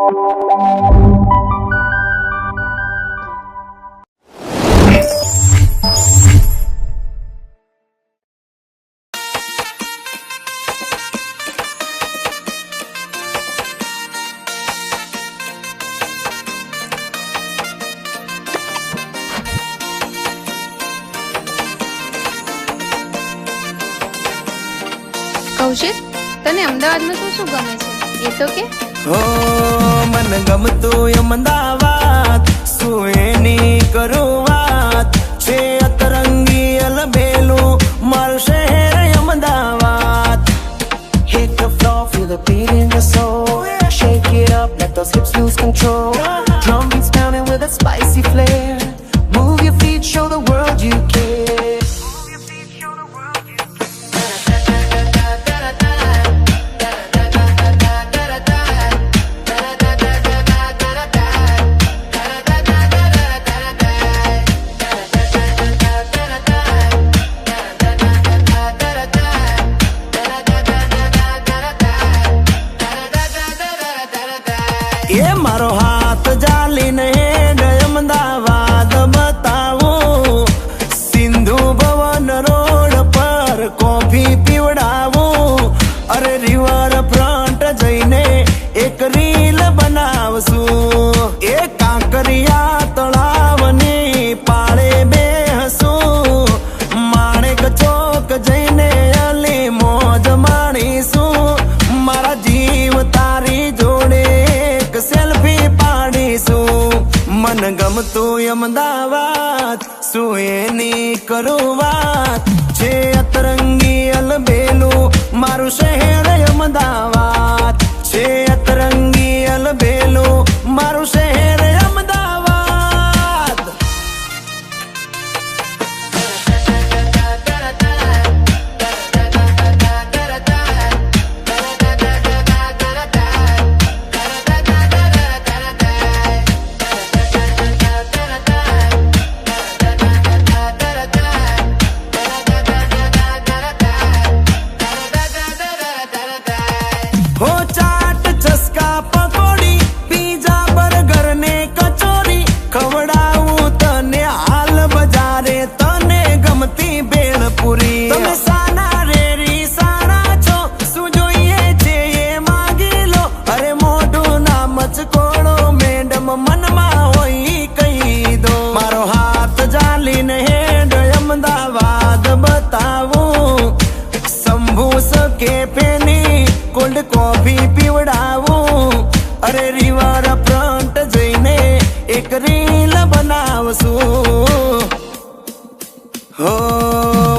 કૌશિક, તને અમદાવાદમાં શું ગમે છે એ તો કે? મને ગમતું અમદાવાદ, શું એની કરું વાત, છે અતરંગી અલબેલું મારું શહેર Ahmedabad. Hit the floor, feel the beat in your soul. Shake it up, let those hips lose control. Drum beats pounding with a spicy flair. Move your feet, show the world you care. એ મારો હાથ જાલીને હેડ અમદાવાદ બતાવું, Sindhu Bhavan road પર coffee પીવડાવું, અરે river front જઈને એક reel બનાવશું, એ કાંકરિયા તળાવની પાળે બેહશું, માણેક ચોક જઈને અલી મોજ માણીશું, મારા જીવ તારી જોડે સેલ્ફી પાડીશું. મન ગમતું અમદાવાદ, શું એની કરું વાત, છે અતરંગી અલબેલું મારું શહેર અમદાવાદ, છે અતરંગી અલબેલું મારું શહેર અમદાવાદ. હો ચાટ ચસ્કા પકોડી, પીઝા બર્ગર ને કચોરી, ખવડાવું તને હાલ બજારે તને ગમતી ભેળપુરી. તમે સાના રેરી સારા છો, શું જોઈએ છે એ માગી લો, અરે મોઢું ના મચકોડો મેડમ મનમાં હોય કહી દો. મારો હાથ જાલીને હેડ અમદાવાદ બતાવું, શંભુ કેફેની કોલ્ડ કોફી પીવડાવું, અરે રિવર ફ્રન્ટ જઈને એક રીલ બનાવશું. હો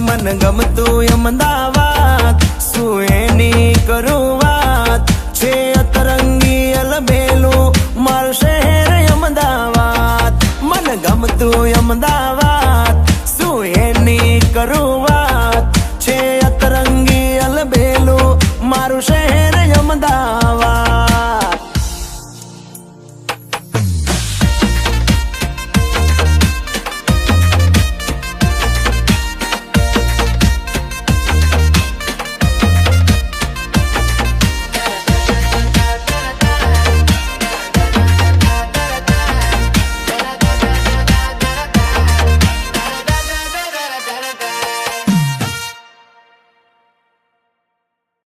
મન ગમતું અમદાવાદ, શું એની કરું વાત, છે અતરંગી અલબેલું મારું શહેર અમદાવાદ. મન ગમતું અમદાવાદ, શું એની કરું વાત.